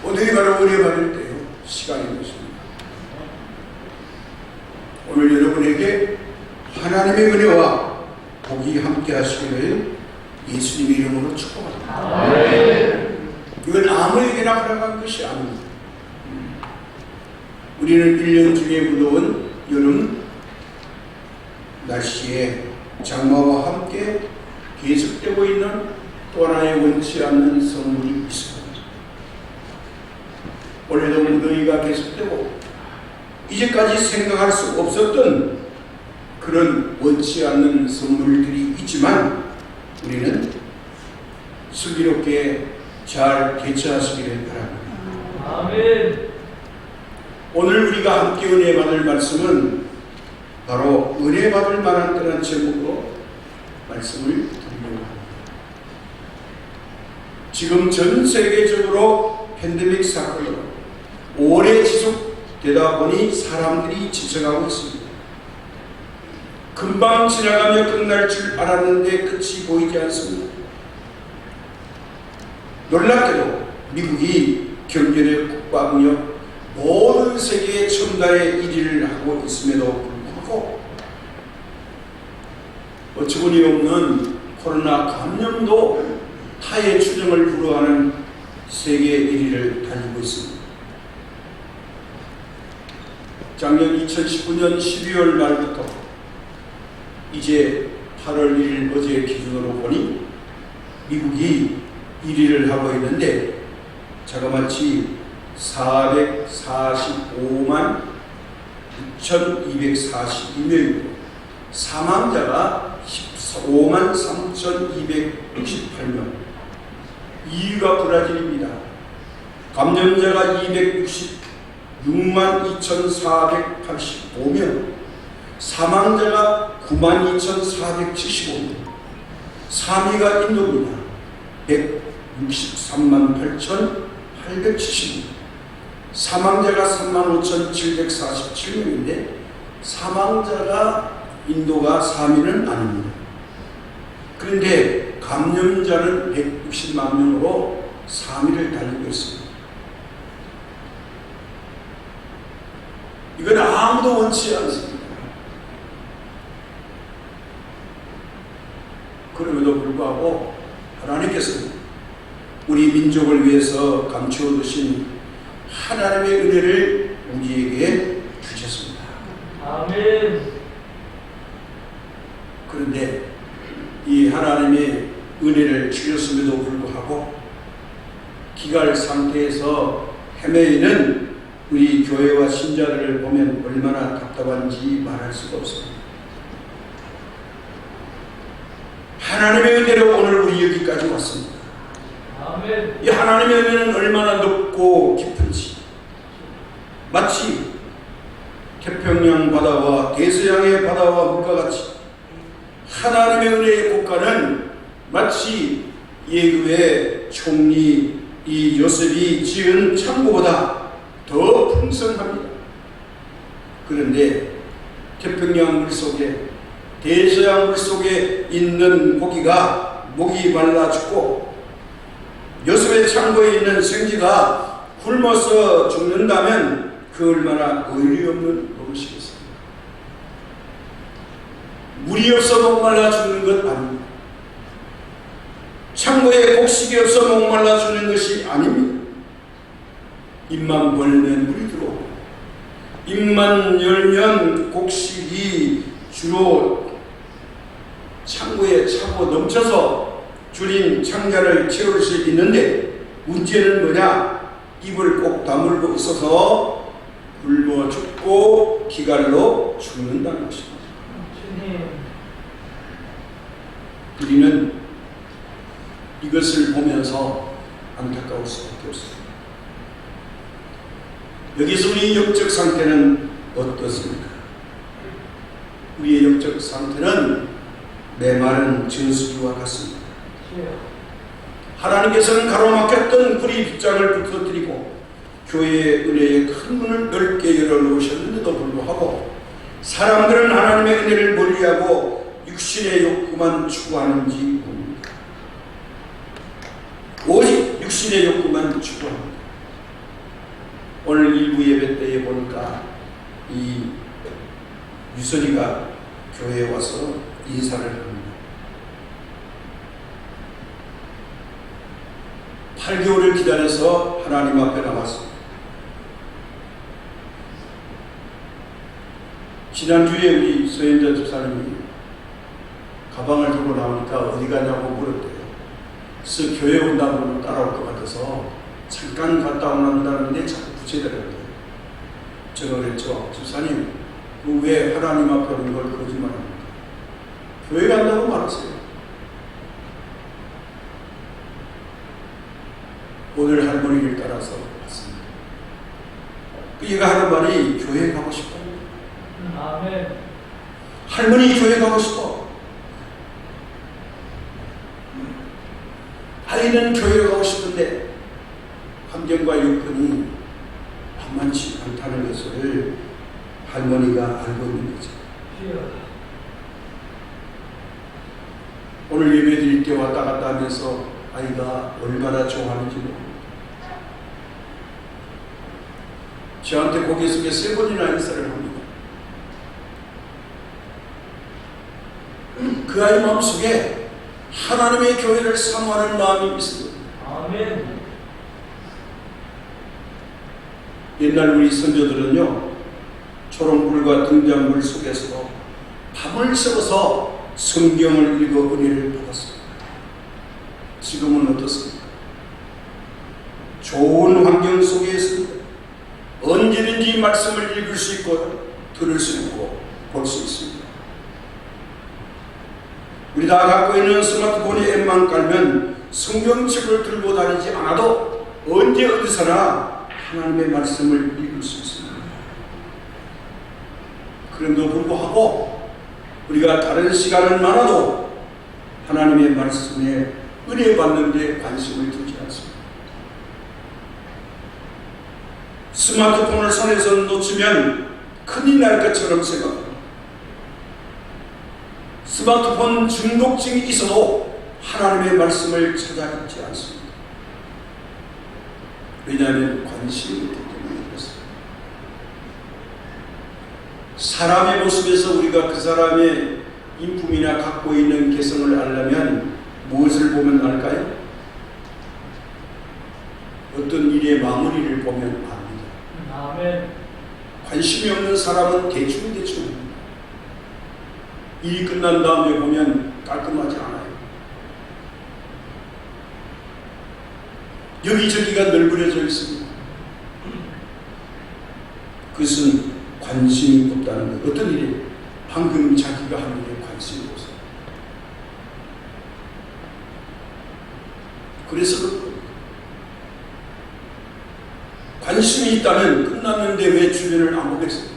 오늘이 바로 은혜 받을 때요 시간인 것입니다. 오늘 여러분에게 하나님의 은혜와 복이 함께 하시기를 예수님의 이름으로 축복합니다. 이건 아무에게나 허락한 것이 아닙니다. 우리는 1년 중에 무더운 여름 날씨에 장마와 함께 계속되고 있는 또 하나의 원치 않는 선물이 있습니다. 올해도 무더위가 계속되고 이제까지 생각할 수 없었던 그런 원치 않는 선물들이 있지만 우리는 슬기롭게 잘 대처하시기를 바랍니다. 아멘. 오늘 우리가 함께 은혜 받을 말씀은 바로 은혜 받을 만한 그런 제목으로 말씀을 드리려고 합니다. 지금 전 세계적으로 팬데믹 사건으로 오래 지속되다 보니 사람들이 지쳐가고 있습니다. 금방 지나가며 끝날 줄 알았는데 끝이 보이지 않습니다. 놀랍게도 미국이 경제력, 국방력, 모든 세계의 첨단의 1위를 하고 있음에도 불구하고 어처구니 없는 코로나 감염도 타의 추정을 불허하는 세계 1위를 달리고 있습니다. 작년 2019년 12월 말부터 이제 8월 1일 어제 기준으로 보니 미국이 1위를 하고 있는데 자그마치 445만 6,242명이고 사망자가 15만 3,268명. 2위가 브라질입니다. 감염자가 266만 2,485명, 사망자가 9만 2,475명. 3위가 인도입니다. 163만 8,870명. 사망자가 35,747명인데 사망자가 인도가 3위는 아닙니다. 그런데 감염자는 160만 명으로 3위를 달리고 있습니다. 이건 아무도 원치 않습니다. 그럼에도 불구하고 하나님께서는 우리 민족을 위해서 감추어 두신 하나님의 은혜를 우리에게 주셨습니다. 아멘. 그런데 이 하나님의 은혜를 주셨음에도 불구하고 기갈 상태에서 헤매이는 우리 교회와 신자들을 보면 얼마나 답답한지 말할 수가 없습니다. 하나님의 은혜로 오늘 우리 여기까지 왔습니다. 아멘. 이 하나님의 은혜는 얼마나 높고 깊은지 마치 태평양 바다와 대서양의 바다와 물과같이 하나님의 은혜의 국가는 마치 예굽의 총리 이 요셉이 지은 창고보다 더 풍성합니다. 그런데 태평양 물속에 대서양 물속에 있는 고기가 목이 말라 죽고 요셉의 창고에 있는 생쥐가 굶어서 죽는다면 그 얼마나 의리 없는 노릇이겠습니까? 물이 없어 목말라 죽는 것 아닙니다. 창고에 곡식이 없어 목말라 죽는 것이 아닙니다. 입만 벌면 물이 들어오고 입만 열면 곡식이 주로 창고에 차고 넘쳐서 줄인 창자를 채울 수 있는데 문제는 뭐냐? 입을 꼭 다물고 있어서 굶어 죽고 기갈로 죽는다는 것입니다. 우리는 이것을 보면서 안타까울 수밖에 없습니다. 여기서 우리 영적 상태는 어떻습니까? 우리의 영적 상태는 메마른 저수지와 같습니다. 하나님께서는 가로막혔던 구리 빗장을 부서뜨리고 교회의 은혜의 큰 문을 넓게 열어놓으셨는데도 불구하고 사람들은 하나님의 은혜를 멀리하고 육신의 욕구만 추구하는지 봅니다. 오직 육신의 욕구만 추구합니다. 오늘 일부 예배 때에 보니까 이 유선이가 교회에 와서 인사를 합니다. 8개월을 기다려서 하나님 앞에 나왔습니다. 지난주에 우리 서현자 집사님이 가방을 들고 나오니까 어디 가냐고 물었대요. 그래서 교회 온다고 따라올 것 같아서 잠깐 갔다 온다는데 자꾸 붙여더라고요. 제가 그랬죠. 집사님, 왜 하나님 앞에 오는 걸 거짓말합니까? 교회 간다고 말하세요. 오늘 할머니를 따라서 왔습니다. 얘가 하는 말이 교회 가고 싶어. 아멘. 할머니 교회 가고 싶어. 아이는 교회 가고 싶은데 환경과 여건이 만만치 않다는 것을 할머니가 알고 있는 거죠. 오늘 예배 드릴 때 왔다 갔다 하면서 아이가 얼마나 좋아하는지 모릅니다. 저한테 고개 숙여 3번이나 인사를 합니다. 그 아이 마음속에 하나님의 교회를 사모하는 마음이 있습니다. 아멘. 옛날 우리 선조들은요, 초롱불과 등잔불 속에서 밤을 새워서 성경을 읽어 은혜를 받았습니다. 지금은 어떻습니까? 좋은 환경 속에 있습니다. 언제든지 말씀을 읽을 수 있고 들을 수 있고 볼 수 있습니다. 우리 다 갖고 있는 스마트폰에 앱만 깔면 성경책을 들고 다니지 않아도 언제 어디서나 하나님의 말씀을 읽을 수 있습니다. 그럼에도 불구하고 우리가 다른 시간은 많아도 하나님의 말씀에 은혜 받는 데 관심을 두지 않습니다. 스마트폰을 손에서 놓치면 큰일 날 것처럼 생각합니다. 스마트폰 중독증이 있어도 하나님의 말씀을 찾아 읽지 않습니다. 왜냐하면 관심이 있기 때문에 그렇습니다. 사람의 모습에서 우리가 그 사람의 인품이나 갖고 있는 개성을 알려면 무엇을 보면 알까요? 어떤 일의 마무리를 보면 압니다. 아멘. 관심이 없는 사람은 대충대충 합니다. 일이 끝난 다음에 보면 깔끔하지 않아요. 여기저기가 널브러져 있습니다. 그것은 관심이 없다는 것. 어떤 일이 방금 자기가 한 일에 관심이 없어요. 그래서 관심이 있다면 끝났는데 왜 주변을 안 보겠어요?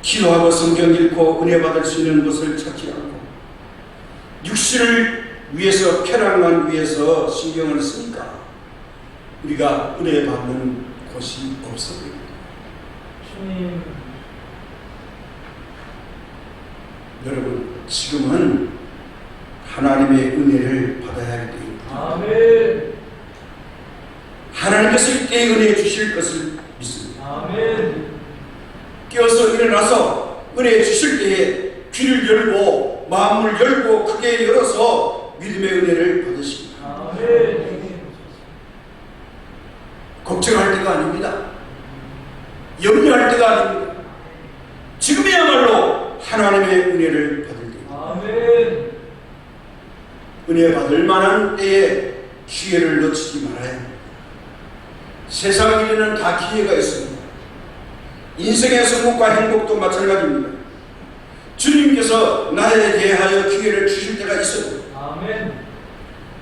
기도하고 성경 읽고 은혜 받을 수 있는 것을 찾지 않고 육신을 위해서, 쾌락만 위해서 신경을 쓰니까 우리가 은혜 받는 곳이 없어 보입니다. 주님. 여러분, 지금은 하나님의 은혜를 받아야 할 때입니다. 아멘. 하나님께서 이때 은혜 주실 것을 믿습니다. 아멘. 깨어서 일어나서 은혜 주실 때에 귀를 열고 마음을 열고 크게 열어서 믿음의 은혜를 받으십니다. 아멘. 걱정할 때가 아닙니다. 염려할 때가 아닙니다. 지금이야말로 하나님의 은혜를 받을 때입니다. 아멘. 은혜 받을 만한 때에 기회를 놓치지 말아야 합니다. 세상 일에는 다 기회가 있습니다. 인생의 성공과 행복도 마찬가지입니다. 주님께서 나에 대하여 기회를 주실 때가 있습니다. 아멘.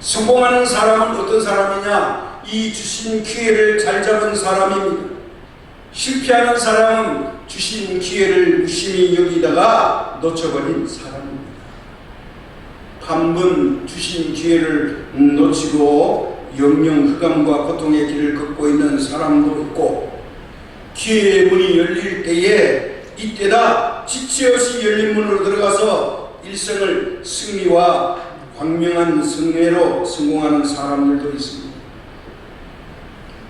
성공하는 사람은 어떤 사람이냐? 이 주신 기회를 잘 잡은 사람입니다. 실패하는 사람은 주신 기회를 무심히 여기다가 놓쳐버린 사람입니다. 한 번 주신 기회를 놓치고 영영 흑암과 고통의 길을 걷고 있는 사람도 있고, 기회의 문이 열릴 때에 이때다 지체 없이 열린 문으로 들어가서 일생을 승리와 광명한 승리로 성공하는 사람들도 있습니다.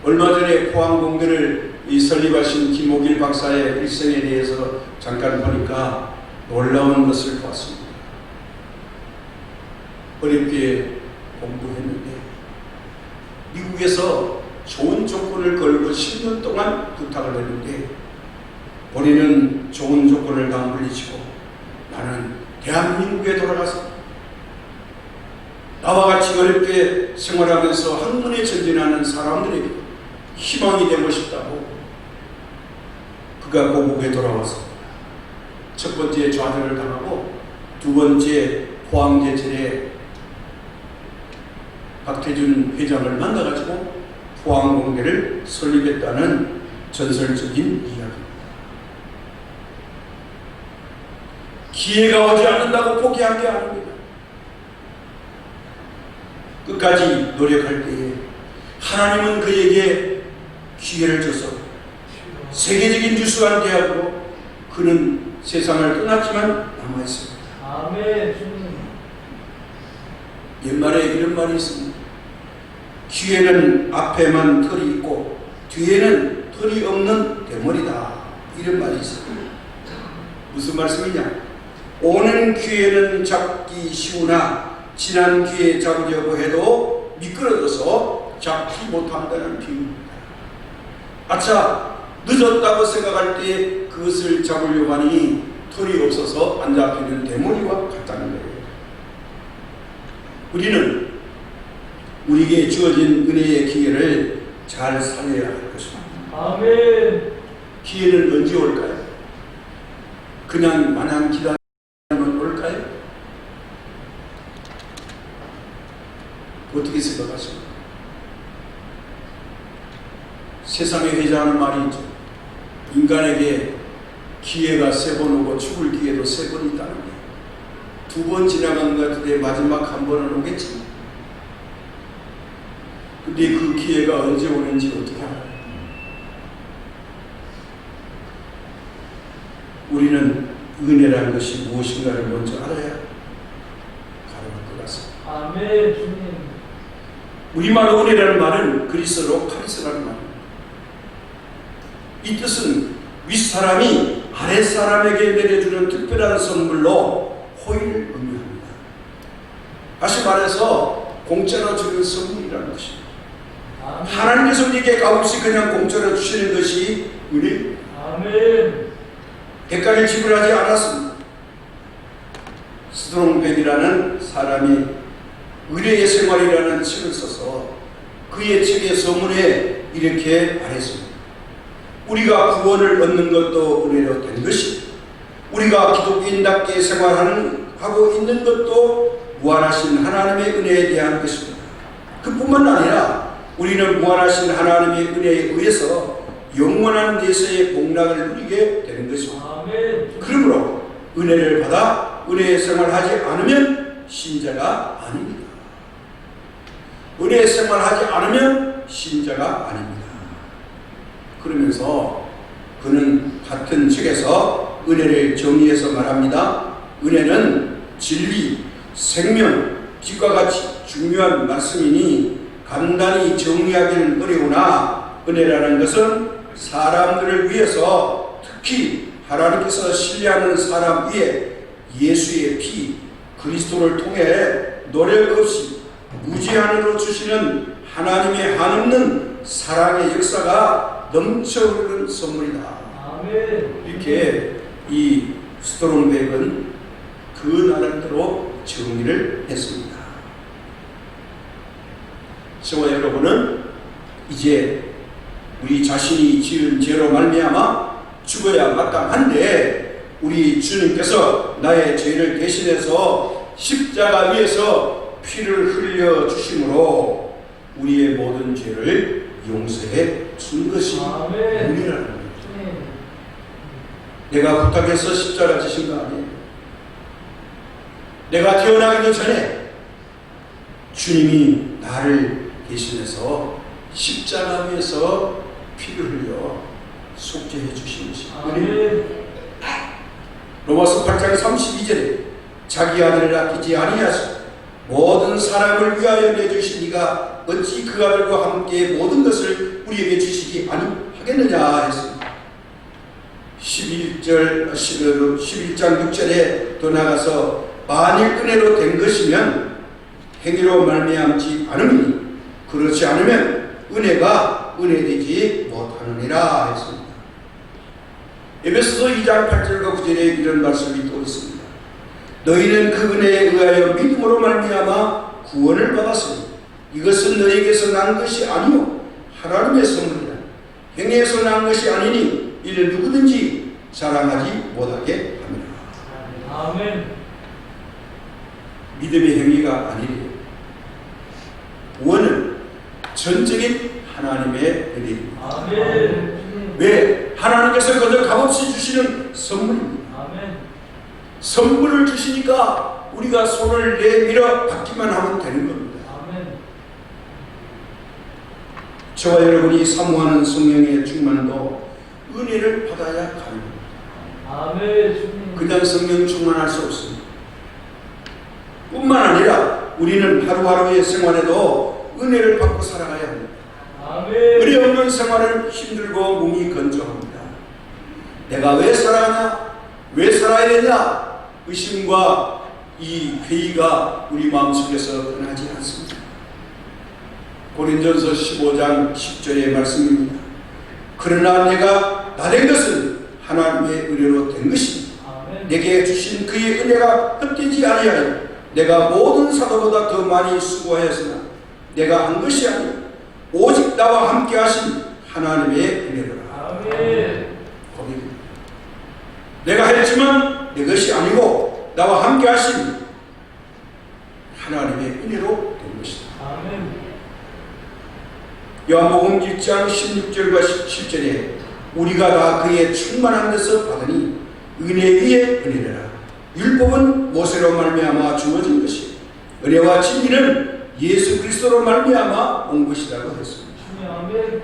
얼마 전에 포항공대를 설립하신 김옥일 박사의 일생에 대해서 잠깐 보니까 놀라운 것을 보았습니다. 어렵게 공부했는데 미국에서 좋은 조건을 걸고 10년 동안 부탁을 했는데 본인은 좋은 조건을 다 물리치고 나는 대한민국에 돌아가서 나와 같이 어렵게 생활하면서 학문에 전진하는 사람들에게 희망이 되고 싶다고 그가 고국에 돌아와서 첫 번째 좌절을 당하고 두 번째 포항제철에 박태준 회장을 만나가지고 포항공대를 설립했다는 전설적인 이야기입니다. 기회가 오지 않는다고 포기한 게 아닙니다. 끝까지 노력할 때에 하나님은 그에게 기회를 줘서 세계적인 유수한 대학으로 그는 세상을 떠났지만 남아있습니다. 아멘. 주님. 옛말에 이런 말이 있습니다. 기회는 앞에만 털이 있고 뒤에는 털이 없는 대머리다. 이런 말이 있습니다. 무슨 말씀이냐? 오는 기회는 잡기 쉬우나 지난 기회 잡으려고 해도 미끄러져서 잡지 못한다는 비유입니다. 아차, 늦었다고 생각할 때 그것을 잡으려고 하니 털이 없어서 안 잡히는 대머리와 같다는 거예요. 우리는 우리에게 주어진 은혜의 기회를 잘 살려야 할 것입니다. 아멘. 기회는 언제 올까요? 그냥 마냥 기다리면 올까요? 어떻게 생각하십니까? 세상에 회자하는 말이 있죠. 인간에게 기회가 3번 오고 죽을 기회도 3번 있다는 게 2번 지나간 것 같은데 마지막 한 번은 오겠지. 근데 그 기회가 언제 오는지 어떻게 알아요? 우리는 은혜라는 것이 무엇인가를 먼저 알아야 가능할 것 같습니다. 아멘. 주님. 우리말 은혜라는 말은 그리스어로 카리스라는 말입니다. 이 뜻은 윗사람이 아랫사람에게 내려주는 특별한 선물로 호의를 의미합니다. 다시 말해서 공짜로 주는 선물이라는 것입니다. 아멘. 하나님께서 우리에게 값없이 그냥 공짜로 주시는 것이 은혜. 아멘. 대가를 지불하지 않았습니다. 스트롱백이라는 사람이 은혜의 생활이라는 책을 써서 그의 책의 서문에 이렇게 말했습니다. 우리가 구원을 얻는 것도 은혜로 된 것이고 우리가 기독교인답게 생활하고 있는 것도 무한하신 하나님의 은혜에 대한 것입니다. 그뿐만 아니라 우리는 무한하신 하나님의 은혜에 의해서 영원한 내세의 복락을 누리게 되는 것입니다. 아멘. 그러므로 은혜를 받아 은혜의 생활하지 않으면 신자가 아닙니다. 은혜의 생활하지 않으면 신자가 아닙니다. 그러면서 그는 같은 책에서 은혜를 정의해서 말합니다. 은혜는 진리, 생명, 빛과 같이 중요한 말씀이니 간단히 정리하기는 어려우나 은혜라는 것은 사람들을 위해서 특히 하나님께서 신뢰하는 사람 위에 예수의 피, 그리스도를 통해 노력 없이 무제한으로 주시는 하나님의 한없는 사랑의 역사가 넘쳐 흐르는 선물이다. 아멘. 이렇게 이 스트롱백은 그 나름대로 정리를 했습니다. 저와 여러분은 이제 우리 자신이 지은 죄로 말미암아 죽어야 마땅한데 우리 주님께서 나의 죄를 대신해서 십자가 위에서 피를 흘려 주심으로 우리의 모든 죄를 용서해 준 것이 은혜라는 거예요. 내가 부탁해서 십자가 지신 거 아니에요. 내가 태어나기도 전에 주님이 나를 대신해서 십자가 위에서 피를 흘려 속죄해 주신 것이 은혜입니다. 로마서 8장 32절에 자기 아들을 아끼지 아니하시고 모든 사람을 위하여 내주신 이가 어찌 그 아들과 함께 모든 것을 우리에게 주시기 아니하겠느냐 했습니다. 11장 6절에 더 나가서 만일 은혜로 된 것이면 행위로 말미암지 않으니 그렇지 않으면 은혜가 은혜되지 못하느니라 했습니다. 에베소서 2장 8절과 9절에 이런 말씀이 또 있습니다. 너희는 그 은혜에 의하여 믿음으로 말미암아 구원을 받았으니 이것은 너희에게서 난 것이 아니요 하나님의 선물이라. 행위에서 난 것이 아니니 이를 누구든지 자랑하지 못하게 합니다. 아멘. 믿음의 행위가 아니래요. 구원은 전적인 하나님의 은혜입니다. 아멘. 왜? 하나님께서 그저 값없이 주시는 선물입니다. 아멘. 선물을 주시니까 우리가 손을 내밀어 받기만 하면 되는 겁니다. 아멘. 저와 여러분이 사모하는 성령의 충만도 은혜를 받아야 가능합니다. 아멘. 주님. 그냥 성령 충만할 수 없습니다. 뿐만 아니라 우리는 하루하루의 생활에도 은혜를 받고 살아가야 합니다. 아멘. 은혜 없는 생활은 힘들고 몸이 건조합니다. 내가 왜 살아가냐? 왜 살아야 되냐? 의심과 이 회의가 우리 마음속에서 떠나지 않습니다. 고린전서 15장 10절의 말씀입니다. 그러나 내가 나된 것은 하나님의 은혜로 된 것입니다. 아멘. 내게 주신 그의 은혜가 헛되지 아니하여 내가 모든 사도보다 더 많이 수고하였으나 내가 한 것이 아니라 오직 나와 함께 하신 하나님의 은혜로라. 아멘. 거기입니다. 내가 했지만 내 것이 아니고 나와 함께 하신 하나님의 은혜로 된 것이다. 아멘. 요한복음 1장 16절과 17절에 우리가 다 그의 충만한 데서 받으니 은혜 위에 은혜라. 율법은 모세로 말미암아 주어진 것이 은혜와 진리는 예수 그리스도로 말미암아 온 것이라고 했습니다. 아멘.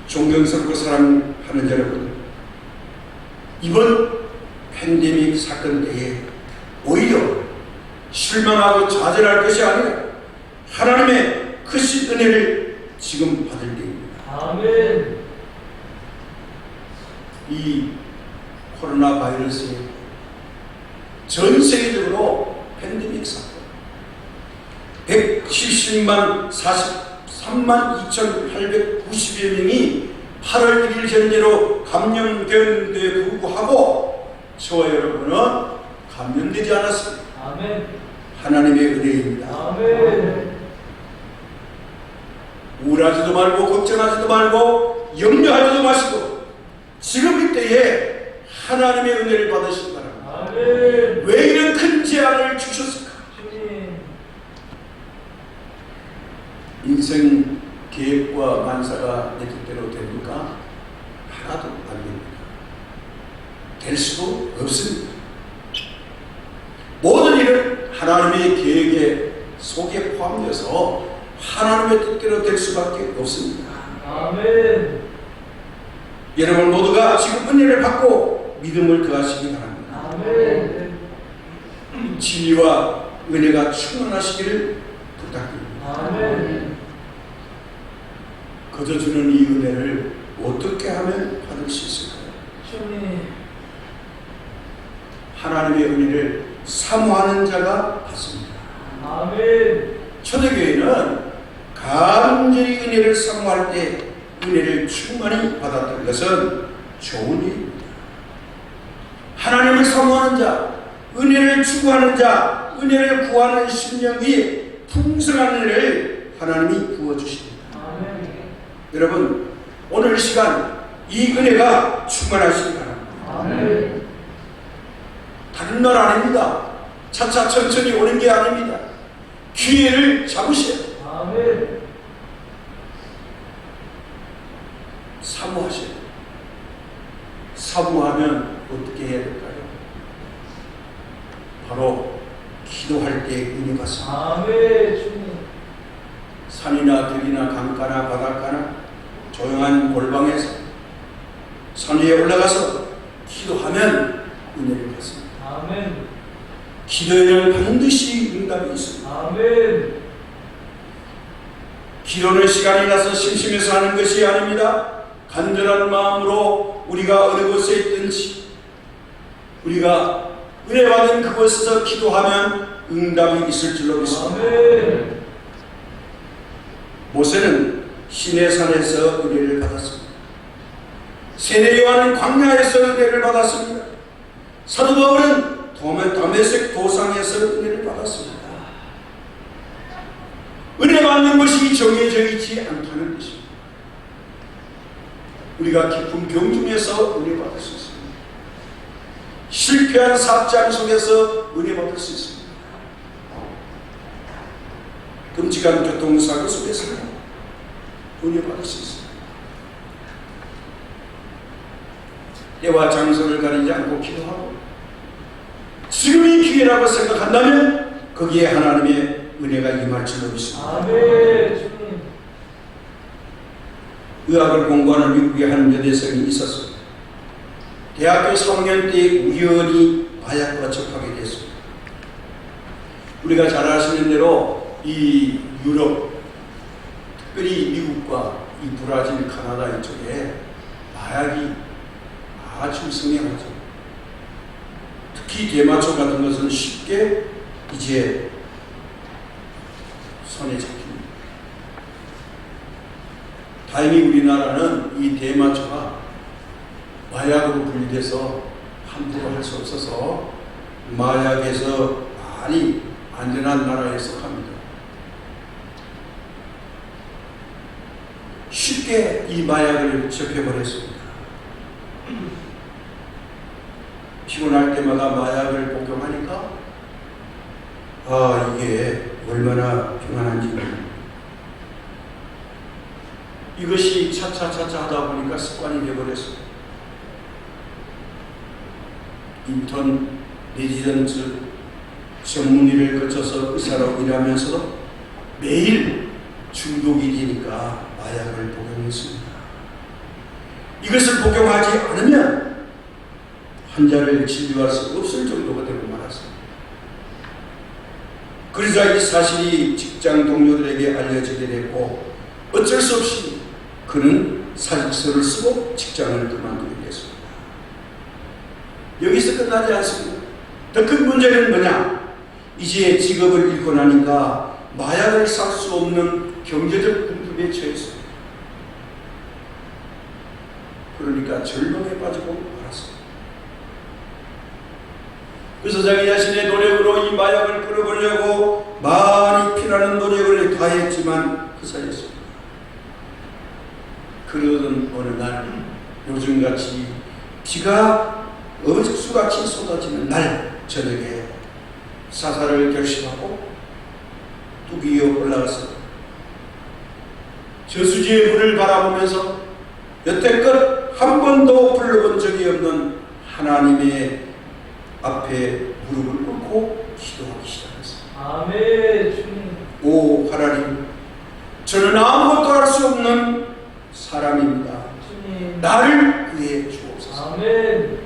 존경스럽고 사랑하는 여러분, 이번 팬데믹 사건 때에 오히려 실망하고 좌절할 것이 아니라 하나님의 크신 은혜를 지금 받을 때입니다. 아멘. 이 코로나 바이러스에 전 세계적으로 팬데믹 사건 170만 43만 2,890여 명이 8월 1일 현재로 감염되었는데 불구하고 저와 여러분은 감염되지 않았습니다. 아멘. 하나님의 은혜입니다. 아멘. 우울하지도 말고 걱정하지도 말고 염려하지도 마시고 지금 이때에 하나님의 은혜를 받으시기 바랍니다. 아멘. 왜 이런 큰 재앙을 주셨을까? 주님. 인생 계획과 만사가 내 뜻대로 됩니까? 하나도 안 됩니다. 될 수도 없습니다. 모든 일은 하나님의 계획의 속에 포함되어서 하나님의 뜻대로 될 수밖에 없습니다. 아멘. 여러분 모두가 지금 은혜를 받고 믿음을 더하시기 바랍니다. 아멘. 진리와 은혜가 충만하시기를 부탁드립니다. 아멘. 거저 주는 이 은혜를 어떻게 하면 받을 수 있을까요? 주님. 하나님의 은혜를 사모하는 자가 받습니다. 아멘. 초대교회는 간절히 은혜를 사모할 때 은혜를 충만히 받았던 것은 좋은 일입니다. 하나님을 사모하는 자, 은혜를 추구하는 자, 은혜를 구하는 심령 위에 풍성한 은혜를 하나님이 부어주십니다. 아멘. 여러분, 오늘 시간 이 은혜가 충만하시기 바랍니다. 아멘. 다른 말 아닙니다. 차차 천천히 오는 게 아닙니다. 기회를 잡으셔야 돼요. 아멘. 사모하셔야 돼요. 사모하면 어떻게 해야 될까요? 바로 기도할 때 은혜가 삽니다. 아멘. 주님. 산이나 들이나 강가나 바닷가나 조용한 골방에서 산 위에 올라가서 기도하면 은혜를 받습니다. 아멘. 기도에는 반드시 응답이 있습니다. 아멘. 기도는 시간이 나서 심심해서 하는 것이 아닙니다. 간절한 마음으로 우리가 어느 곳에 있든지 우리가 은혜 받은 그곳에서 기도하면 응답이 있을 줄로 믿습니다. 아멘. 모세는 시내산에서 은혜를 받았습니다. 세례 요한은 광야에서 은혜를 받았습니다. 사도 바울은 다메섹 도상에서 은혜를 받았습니다. 은혜 받는 것이 정해져 있지 않다는 것입니다. 우리가 깊은 경중에서 은혜 받을 수 있습니다. 실패한 사장 속에서 은혜 받을 수 있습니다. 끔찍한 교통사고 속에서 은혜 받을 수 있습니다. 때와 장소를 가리지 않고 기도하고 지금이 기회라고 생각한다면 거기에 하나님의 은혜가 임할 줄로 믿습니다. 아멘. 주님. 의학을 공부하는 미국의 한 여대생이 있었습니다. 대학교 3학년 때 우연히 마약과 접하게 됐습니다. 우리가 잘 아시는 대로 이 유럽, 특별히 미국과 이 브라질, 카나다 이쪽에 마약이 아주 성행하죠. 특히 대마초 같은 것은 쉽게 이제 손에 잡힙니다. 다행히 우리나라는 이 대마초가 마약으로 분리돼서 함부로 할 수 없어서 마약에서 많이 안전한 나라에 속합니다. 쉽게 이 마약을 접해버렸습니다. 피곤할 때마다 마약을 복용하니까 이게 얼마나 평안한지 이것이 차차차차 하다 보니까 습관이 되어버렸습니다. 인턴 레지던트 전문의를 거쳐서 의사로 일하면서도 매일 중독이 되니까 마약을 복용했습니다. 이것을 복용하지 않으면 환자를 진료할 수 없을 정도가 되고 말았습니다. 그러자 이 사실이 직장 동료들에게 알려지게 됐고 어쩔 수 없이 그는 사직서를 쓰고 직장을 그만두게 됐습니다. 여기서 끝나지 않습니다. 더 큰 문제는 뭐냐? 이제 직업을 잃고 나니까 마약을 살 수 없는 경제적 궁핍에 처했습니다. 그러니까 절망에 빠지고 말았습니다. 그래서 자기 자신의 노력으로 이 마약을 끊어보려고 많이 피나는 노력을 다했지만 그 그러던 어느 날 요즘같이 비가 어수같이 쏟아지는 날 저녁에 사사를 결심하고 뚝 위에 올라가서 저수지의 물을 바라보면서 여태껏 한 번도 불러본 적이 없는 하나님의 앞에 무릎을 꿇고 기도하기 시작했습니다. 아멘. 주님. 오 하나님, 저는 아무것도 할 수 없는 사람입니다. 주님. 나를 구해 주옵소서. 아멘.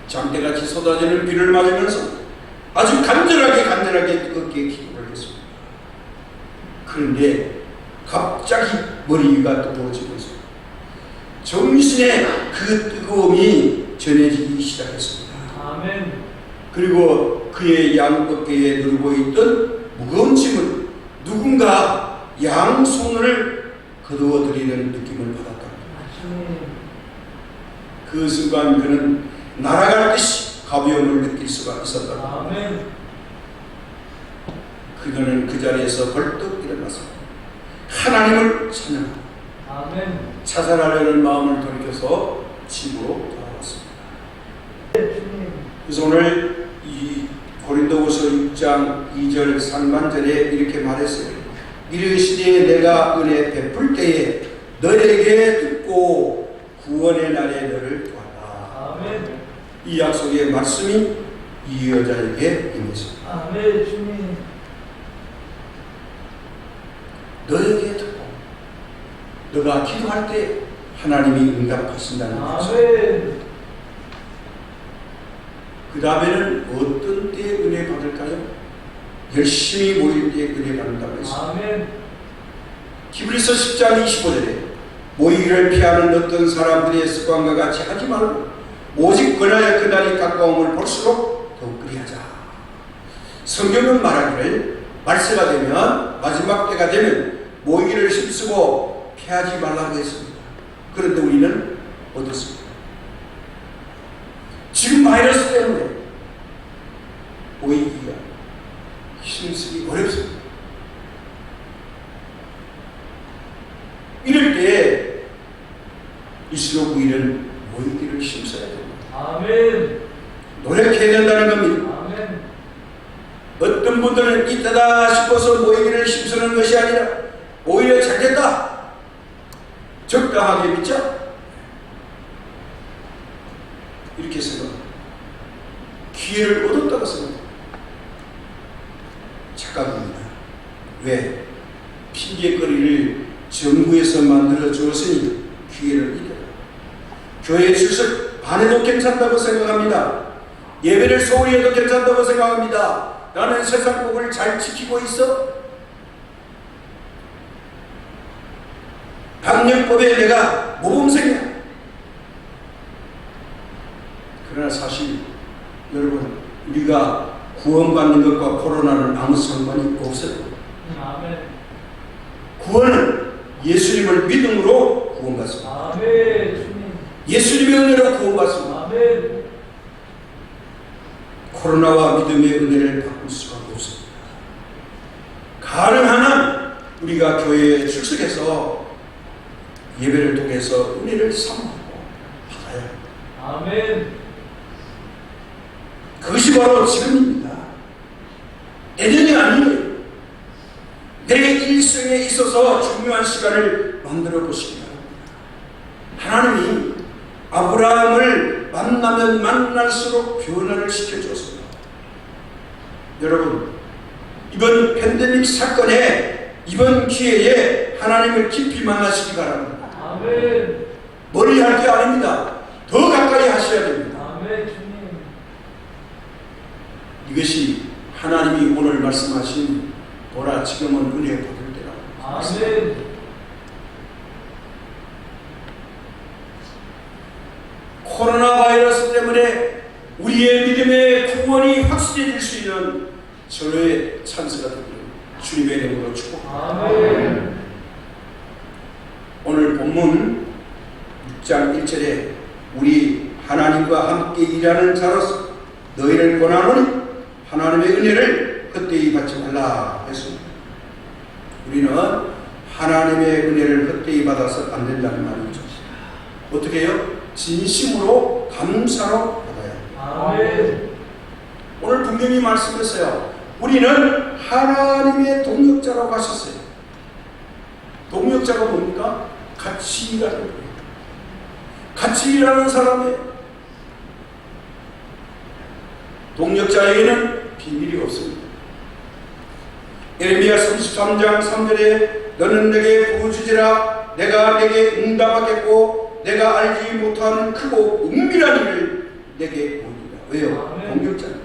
장대같이 쏟아지는 비를 맞으면서 아주 간절하게 뜨겁게 기도를 했습니다. 그런데 갑자기 머리 위가 뜨거워지고 있습니다. 정신의 그 뜨거움이 전해지기 시작했습니다. 아멘. 그리고 그의 양어깨에 누르고 있던 무거운 짐을 누군가 양손을 거두어 드리는 느낌을 받았다. 그 순간 그는 날아갈 듯이 가벼움을 느낄 수가 있었다. 아멘. 그는 그 자리에서 벌떡 일어났습니다. 하나님을 찬양하고 아멘. 자살하려는 마음을 돌이켜서 집으로 돌아왔습니다. 그래서 오늘 이 고린도후서 6장 2절 상반절에 이렇게 말했어요. 이르시되 내가 은혜 베풀 때에 너에게 듣고 구원의 날에 너를 도왔다. 아멘. 이 약속의 말씀이 이 여자에게 임했습니다. 아멘. 주님. 너에게 듣고 너가 기도할 때 하나님이 응답하신다는 것입니다. 아멘. 그 다음에는 어떤 때에 은혜 받을까요? 열심히 모일 때에 은혜 받는다고 했습니다. 아멘. 히브리서 10장 25절에 모이기를 피하는 어떤 사람들의 습관과 같이 하지 말고 오직 권하여 그날이 가까움을 볼수록 더욱 그리하자. 성경은 말하기를 말세가 되면, 마지막 때가 되면 모이기를 힘쓰고 피하지 말라고 했습니다. 그런데 우리는 어떻습니까? 지금 바이러스 때문에 모이기가 힘쓰기 어렵습니다. 이럴 때 일수록 우리는 모이기를 힘써야 됩니다. 아멘. 노력해야 된다는 겁니다. 아멘. 어떤 분들은 이때다 싶어서 모이기를 힘쓰는 것이 아니라 오히려 잘됐다, 적당하게 믿자, 이렇게 생각합니다. 기회를 얻었다고 생각합니다. 착각입니다. 왜? 핑계거리를 정부에서 만들어 주었으니 기회를 잃어라. 교회 출석 반해도 괜찮다고 생각합니다. 예배를 소홀히 해도 괜찮다고 생각합니다. 나는 세상 법을 잘 지키고 있어? 방역법에 내가 모범생이야. 그러나 사실 여러분, 우리가 구원받는 것과 코로나는 아무 상관이 없어요. 아멘. 구원은 예수님을 믿음으로 구원받습니다. 아멘. 주님. 예수님의 은혜로 구원받습니다. 아멘. 코로나와 믿음의 은혜를 바꿀 수가 없습니다. 가능한 한 우리가 교회에 출석해서 예배를 통해서 은혜를 사모하고 받아야 합니다. 아멘. 그것이 바로 지금입니다. 내년이 아니에요. 내 일생에 있어서 중요한 시간을 만들어 보시기 바랍니다. 하나님이 아브라함을 만나면 만날수록 변화를 시켜줬습니다. 여러분, 이번 팬데믹 사건에 이번 기회에 하나님을 깊이 만나시기 바랍니다. 아멘. 멀리 할 게 아닙니다. 더 가까이 하셔야 됩니다. 아멘. 주님. 이것이 하나님이 오늘 말씀하신 보라 지금은 은혜 받을 때라고. 아멘. 코로나 바이러스 때문에 우리의 믿음의 구원이 확실해질 수 있는 전후의 찬스가 되기를 주님의 이름으로 축복합니다. 아멘. 오늘 본문 6장 1절에 우리 하나님과 함께 일하는 자로서 너희를 권하노니 하나님의 은혜를 헛되이 받지 말라 했습니다. 우리는 하나님의 은혜를 헛되이 받아서 안 된다는 말이죠. 어떻게 해요? 진심으로 감사로 받아야 해요. 아멘. 오늘 분명히 말씀했어요. 우리는 하나님의 동역자라고 하셨어요. 동역자가 뭡니까? 같이 일하는 거예요. 같이 일하는 사람이에요. 동역자에게는 비밀이 없습니다. 예레미야 33장 3절에 너는 내게 부르짖으라 내가 내게 응답하겠고 내가 알지 못하는 크고 은밀한 일을 내게 보이리라. 왜요? 동역자입니다.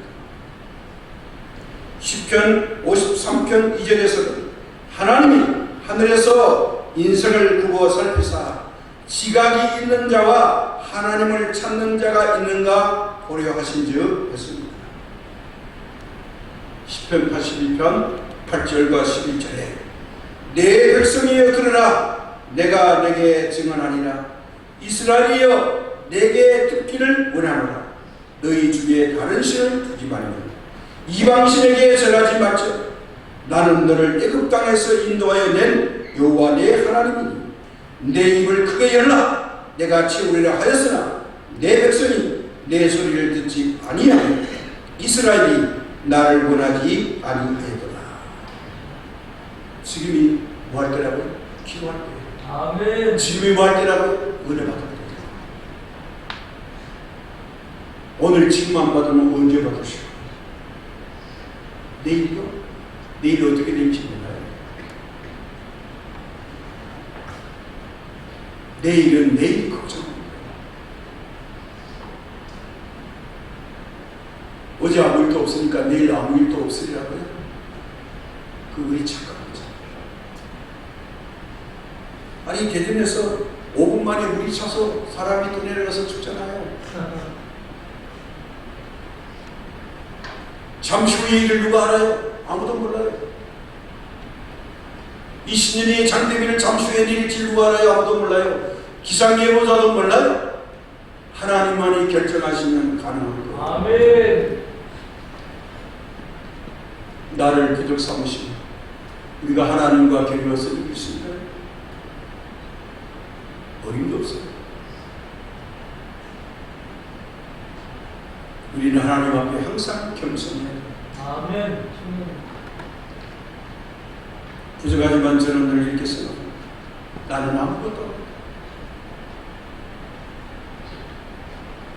시편 53편 2절에서는 하나님이 하늘에서 인생을 굽어 살피사 지각이 있는 자와 하나님을 찾는 자가 있는가 보려 하신즉 했습니다. 시편 82편 8절과 11절에 내 백성이여 들으라 내가 내게 증언하니라 이스라엘이여 내게 듣기를 원하노라 너희 중에 다른 신을 두지 말며 이방신에게 절하지 말자 나는 너를 애굽 땅에서 인도하여 낸 여호와 내 하나님이니 내 입을 크게 열라 내가 채우리라 하였으나 내 백성이 내 소리를 듣지 아니하며 이스라엘이 나를 원하지 아니하였더라. 지금이 뭐 할 때라고요? 기도할 때. 아멘. 지금이 뭐 할 때라고요? 은혜 받을 때. 오늘 지금 안 받으면 언제 받으시오? 내일이요? 내일 어떻게 될지 몰라요. 내일은 내일 걱정합니다. 내일 아무 일도 없으리라고요? 그게 착각이죠. 아니 대전에서 5분 만에 물이 차서 사람이 또 내려가서 죽잖아요. 잠시 후의 일을 누가 알아요? 아무도 몰라요. 20년이 장대비를 잠시 후에 내릴지 누가 알아요? 아무도 몰라요. 기상예보자도 몰라요. 하나님만이 결정하시면 가능한 거예요. 아멘. 나를 기적 삼으시고 우리가 하나님과 겨루어서 이길 수 있나요? 어림도 없어요. 우리는 하나님 앞에 항상 겸손해야 돼요. 아멘. 부족하지만 저는 늘 이렇게 생각합니다. 나는 아무것도 없다.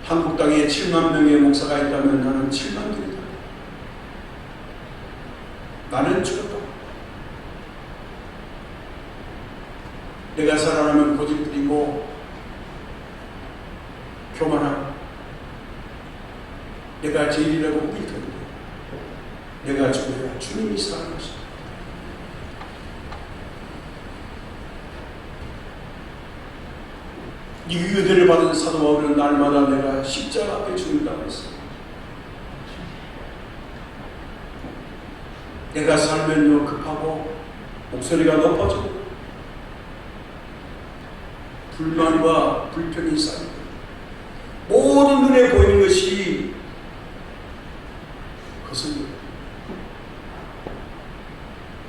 한국 땅에 7만 명의 목사가 있다면 나는 7만 개이다. 나는 죽었다. 내가 살아나면 고집 부리고 교만하고 내가 제일이라고 우길 텐데 내가 죽어야 주님이 살아나시다. 이 유대를 받은 사도 바울은 날마다 내가 십자가 앞에 죽는다고 했어요. 내가 살면요 급하고 목소리가 높아지고 불만과 불평이 쌓이고 모든 눈에 보이는 것이 거슬려요.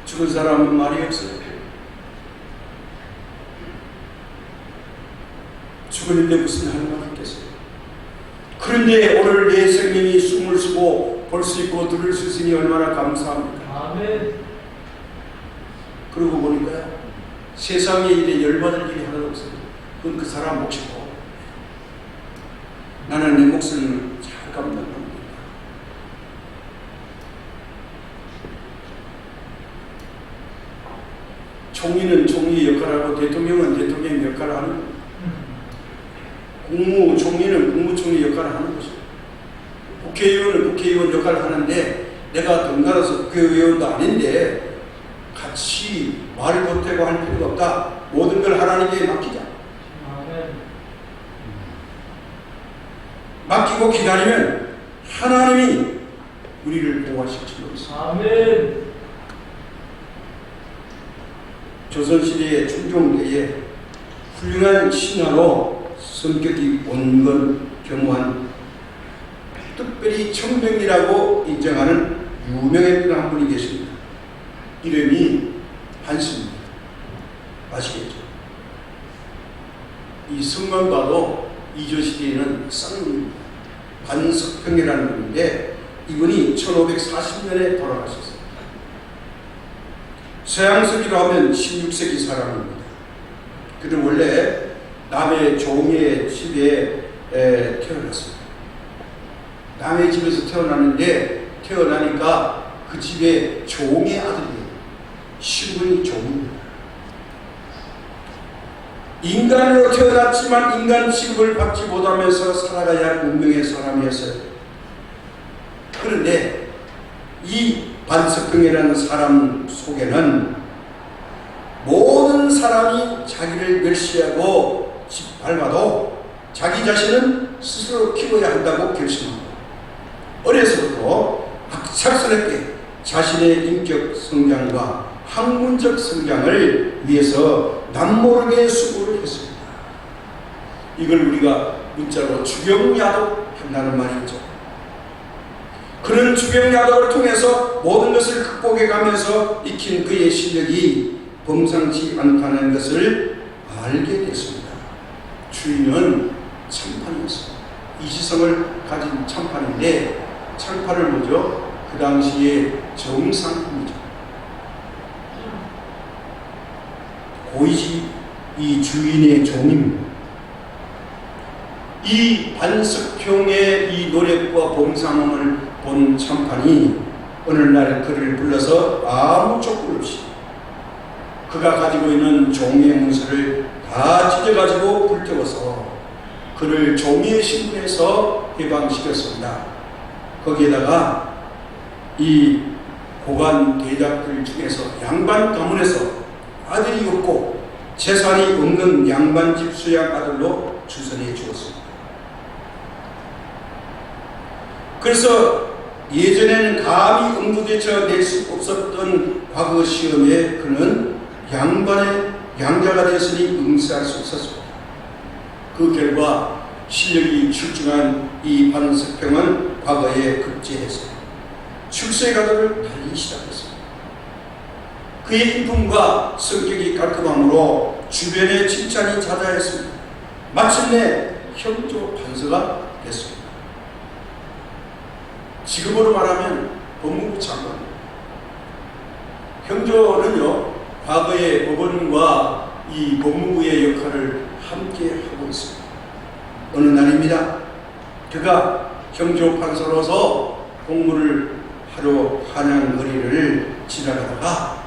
죽은 사람은 말이 없어요. 죽었는데 무슨 할 말 있겠어요? 그런데 오늘 내 생명이 숨을 쉬고 볼 수 있고 들을 수 있으니 얼마나 감사합니까? 아멘. 그러고 보니까 세상에 일에 열받을 일이 하나도 없어요. 그건 그 사람 몫이고 나는 내 몫을 잘 감당합니다. 총리는 총리의 역할을 하고 대통령은 대통령의 역할을 하는 거예요. 국무총리는 국무총리 역할을 하는 거죠. 국회의원은 국회의원 역할을 하는데 내가 덩달아서 국회의원도 아닌데 같이 말을 보태고 할 필요가 없다. 모든 걸 하나님께 맡기자. 아멘. 맡기고 기다리면 하나님이 우리를 보호하실 줄 믿습니다. 아멘. 조선시대의 중종대에 훌륭한 신하로 성격이 온건 겸허한 특별히 청병이라고 인정하는 유명했던 한 분이 계십니다. 이름이 한신입니다. 아시겠죠? 이 성만 봐도 이조시대에는 쌍입니다. 반석평이라는 분인데 이분이 1540년에 돌아가셨습니다. 서양서기로 하면 16세기 사람입니다. 그는 원래 남의 종의 집에 태어났습니다. 남의 집에서 태어났는데 태어나니까 그 집의 종의 아들이에요. 신분이 종입니다. 인간으로 태어났지만 인간 취급을 받지 못하면서 살아가야 할 운명의 사람이었어요. 그런데 이 반석평이라는 사람 속에는 모든 사람이 자기를 멸시하고 짓밟아도 자기 자신은 스스로 키워야 한다고 결심합니다. 어려서부터 악착스럽게 자신의 인격 성장과 학문적 성장을 위해서 남모르게 수고를 했습니다. 이걸 우리가 문자로 주경야독 한다는 말이 있죠. 그런 주경야독을 통해서 모든 것을 극복해 가면서 익힌 그의 실력이 범상치 않다는 것을 알게 됐습니다. 주인은 참판이었습니다. 이시성을 가진 참판인데 참판을 뭐죠? 그 당시에 정상이죠. 고이지 이 주인의 종입니다. 이 반석평의 이 노력과 봉사함을 본 참판이 어느 날 그를 불러서 아무 촉구 없이 그가 가지고 있는 종의 문서를 다 찢어가지고 불태워서 그를 종의 신분에서 해방시켰습니다. 거기에다가 이 고관 대작들 중에서 양반 가문에서 아들이 없고 재산이 없는 양반집 수양 아들로 추선해 주었습니다. 그래서 예전에는 감히 엄두대쳐 낼 수 없었던 과거 시험에 그는 양반의 양자가 되었으니 응시할 수 있었습니다. 그 결과 실력이 출중한 이 반석평은 과거에 급제해서 출세 가도를 달리기 시작했습니다. 그의 인품과 성격이 깔끔함으로 주변의 칭찬이 자자했습니다. 마침내 형조 판서가 됐습니다. 지금으로 말하면 법무부 장관. 형조는요, 과거의 법원과 이 법무부의 역할을 함께 하고 있습니다. 어느 날입니다. 그가 형조 판서로서 공무를 하러 한양 거리를 지나가다가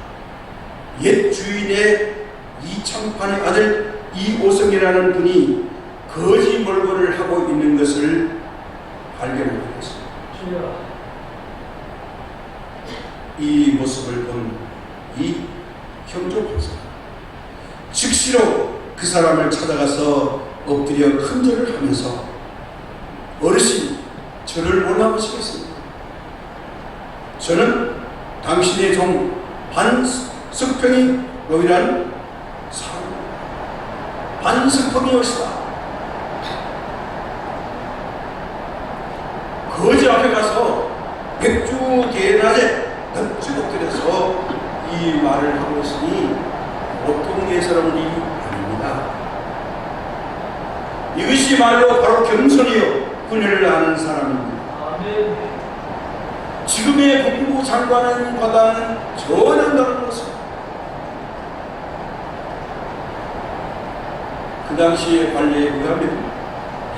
옛 주인의 이창판의 아들 이오성이라는 분이 거지 몰골을 하고 있는 것을 발견하게 됐습니다. 이 모습을 본 이 형조 판사가 즉시로 그 사람을 찾아가서 엎드려 큰절을 하면서 어르신, 저를 몰라보시겠습니까? 저는 당신의 종 반석평이 너희란 사람, 반석평이었다. 거지 앞에 가서 맥주 대낮에 넙죽 엎드려서 이 말을 하고 있으니 보통 예사로운 일이 아닙니다. 이것이 말로 바로 겸손이요 은혜를 아는 사람입니다. 아멘. 지금의 법무부 장관과는 전혀 다른 것입니다. 그 당시의 관례에 의하면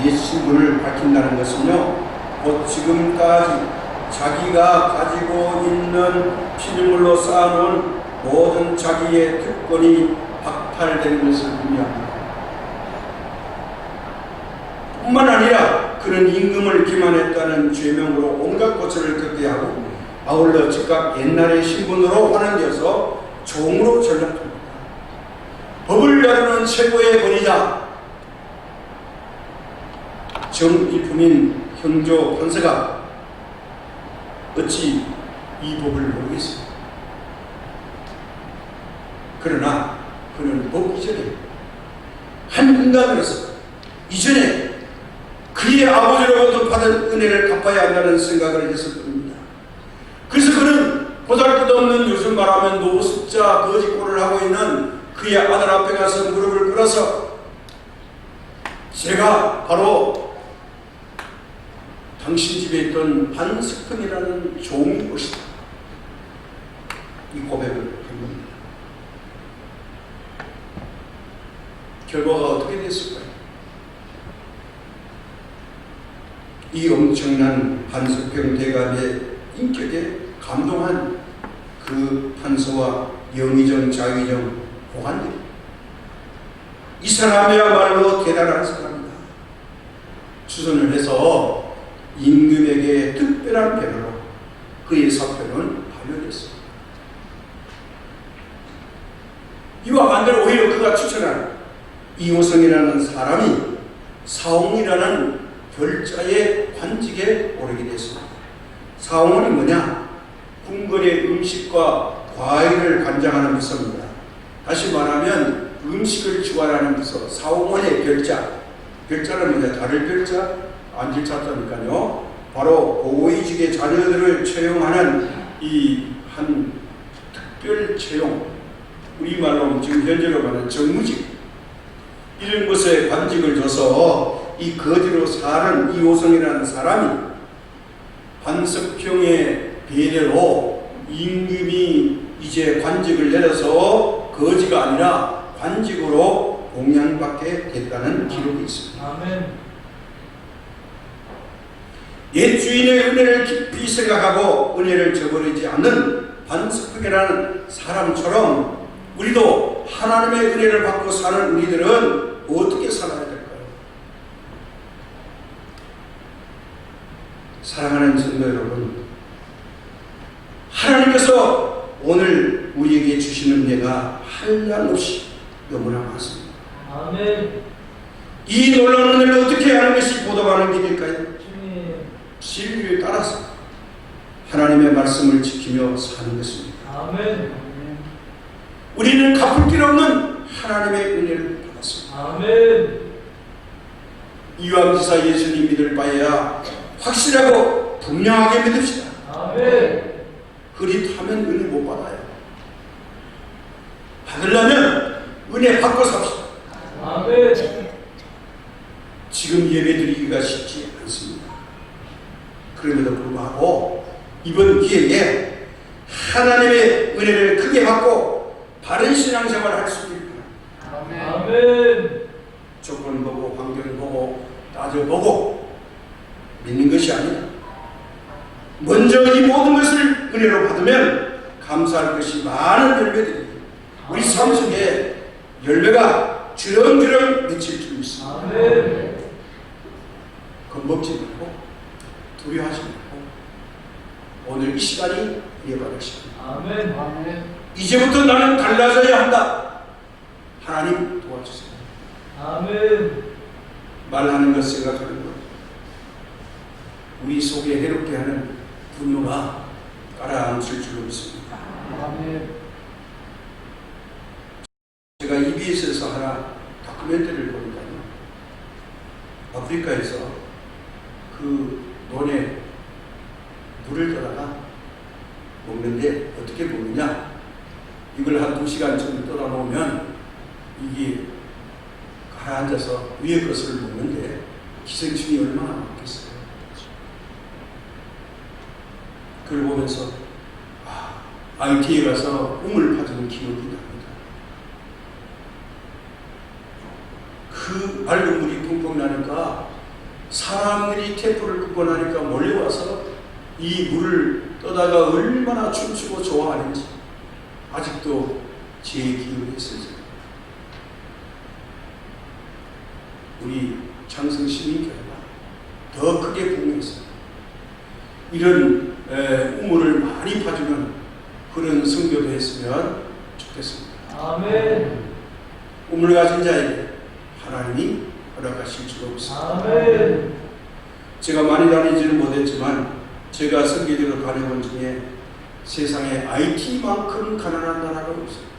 옛 신분을 밝힌다는 것은요, 곧 지금까지 자기가 가지고 있는 피눈물로 쌓아놓은 모든 자기의 특권이 박탈되는 것을 의미합니다. 뿐만 아니라 그는 임금을 기만했다는 죄명으로 온갖 고초를 겪게 하고 아울러 즉각 옛날의 신분으로 환원되어서 종으로 전락합니다. 법을 다루는 최고의 권위자 정일품인 형조 판사가 어찌 이 법을 모르겠습니까? 그러나 그는 법 이전에 한 인간으로서 이전에 그의 아버지로부터 받은 은혜를 갚아야 한다는 생각을 했을 겁니다. 그래서 그는 보잘것없는 요즘 말하면 노숙자 거지꼴을 하고 있는 그의 아들 앞에 가서 무릎을 꿇어서 제가 바로 당신 집에 있던 반석평이라는 종이 것이다. 이 고백을 한 겁니다. 결과가 어떻게 됐을까요? 이 엄청난 반석평 대감의 인격에 감동한 그 판서와 영의정, 자의정, 보관들이 이 사람이야말로 대단한 사람이다. 추선을 해서 임금에게 특별한 배려로 그의 사표는 발효됐습니다. 이와 반대로 오히려 그가 추천한 이호성이라는 사람이 사홍이라는 별자의 관직에 오르게 됐습니다. 사홍은 뭐냐? 궁궐의 음식과 과일을 관장하는 부서입니다. 다시 말하면 음식을 주관하는 부서, 사홍원의 별자. 별자는 뭐냐? 다를 별자, 앉을 자자니까요. 바로 고위직의 자녀들을 채용하는 이 한 특별 채용, 우리말로 지금 현재로 말하는 정무직, 이런 것에 관직을 줘서 이 거지로 사는 이호성이라는 사람이 반석평의 배려로 임금이 이제 관직을 내려서 거지가 아니라 관직으로 공양받게 됐다는 기록이 있습니다. 아멘. 옛 주인의 은혜를 깊이 생각하고 은혜를 저버리지 않는 반석평이라는 사람처럼 우리도 하나님의 은혜를 받고 사는 우리들은 어떻게 살아야 될까요? 사랑하는 성도 여러분, 그러면서도 오늘 우리에게 주시는 은혜가 한량없이 너무나 많습니다. 아멘. 이 놀라운 은혜를 어떻게 하는 것이 보답하는 길일까요? 주님. 진리를 따라서 하나님의 말씀을 지키며 사는 것입니다. 아멘. 우리는 갚을 길 없는 하나님의 은혜를 받았습니다. 아멘. 이왕지사 예수님 믿을 바에야 확실하고 분명하게 믿읍시다. 아멘. 흐릿하면 은혜 못 받아요. 받으려면 은혜 받고 삽시다. 아멘. 지금 예배 드리기가 쉽지 않습니다. 그럼에도 불구하고 이번 기회에 하나님의 은혜를 크게 받고 바른 신앙생활을 할 수 있길 바랍니다. 아멘. 조건 보고 환경 보고 따져보고 믿는 것이 아니라 먼저 이 모든 것을 은혜로 받으면 감사할 것이 많은 열매들이 우리 삶 속에 열매가 주렁주렁 맺힐 줄 믿습니다. 아멘. 겁먹지 말고 두려워하지 말고 오늘 이 시간이 예배할 시간입니다. 아멘. 아멘. 이제부터 나는 달라져야 한다. 하나님 도와주세요. 아멘. 말하는 것 생각하는 것 우리 속에 해롭게 하는 분노가 가라앉을 줄로 믿습니다. 아멘. 제가 EBS에서 하나 다큐멘터리를 보니까요. 아프리카에서 그 논에 물을 떠다가 먹는데 어떻게 먹느냐. 이걸 한 2시간 정도 떠다 놓으면 이게 가라앉아서 위에 것을 먹는데 기생충이 얼마나 많겠어요. 그걸 보면서 IT에 가서 꿈을 파주는 기억이 납니다. 그 맑은 물이 펑펑 나니까 사람들이 태포를 끄고 나니까 몰려와서 이 물을 떠다가 얼마나 춤추고 좋아하는지 아직도 제 기억에 있어요. 우리 장성시민교회가 더 크게 부흥해서 이런 우물을 많이 파주는 그런 선교도 했으면 좋겠습니다. 아멘. 우물 가진 자에게 하나님이 허락하실 줄 없습니다. 아멘. 제가 많이 다니지는 못했지만 제가 선교지로 다녀본 중에 세상에 IT만큼 가난한 나라가 없어요.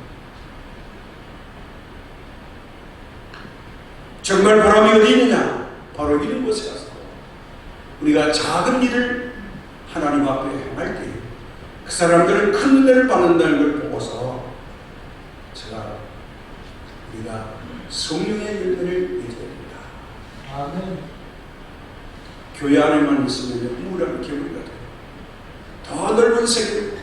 정말 보람이 어디 있느냐? 바로 이런 곳에 가서 우리가 작은 일을 하나님 앞에 행할 때 그 사람들은 큰 은혜를 받는다는 걸 보고서 우리가 성령의 열매를 맺어야 됩니다. 아멘. 교회 안에만 있으면 우물한 개구리 같아요. 더 넓은 세계를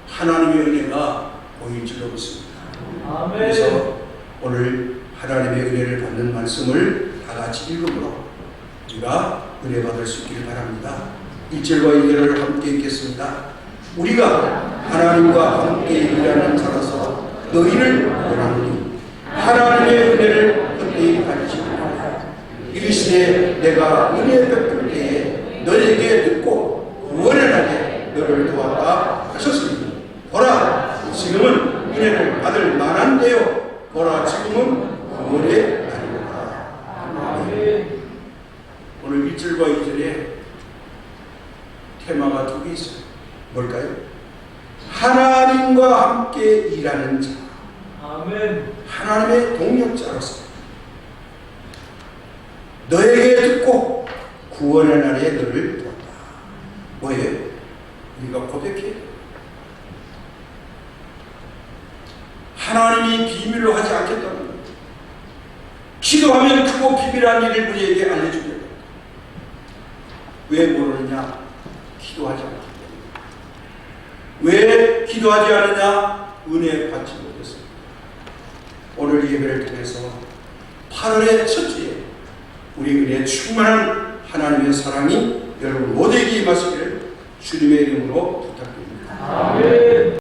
하나님의 은혜가 보일 줄 믿습니다. 아멘. 그래서 오늘 하나님의 은혜를 받는 말씀을 다 같이 읽음으로 우리가 은혜 받을 수 있기를 바랍니다. 1절과 2절을 함께 읽겠습니다. 우리가 하나님과 함께 일하는 자라서 너희를 원하노니 하나님의 은혜를 헛되이 받지 말라. 이르시되 내가 은혜 베풀 때에 너에게 듣고 구원을 하게 너를 도왔다 하셨으니 보라 지금은 은혜를 받을 만한 때요 보라 지금은 구원의 날이로다. 아멘. 오늘 1절과 2절에 테마가 두 개 있어요. 뭘까요? 하나님과 함께 일하는 자. 아멘. 하나님의 동역자로서 너에게 듣고 구원의 날에 너를 도왔다. 뭐예요? 우리가 고백해야 돼요. 하나님이 비밀로 하지 않겠다는 거예요. 기도하면 크고 비밀한 일을 우리에게 알려주겠다. 왜 모르느냐? 기도하지 않기 때문에. 왜 기도하지 않느냐? 은혜 받지 못했습니다. 오늘 예배를 통해서 8월의 첫째에 우리 은혜 충만한 하나님의 사랑이 여러분 모두에게 임하시기를 주님의 이름으로 부탁드립니다. 아멘.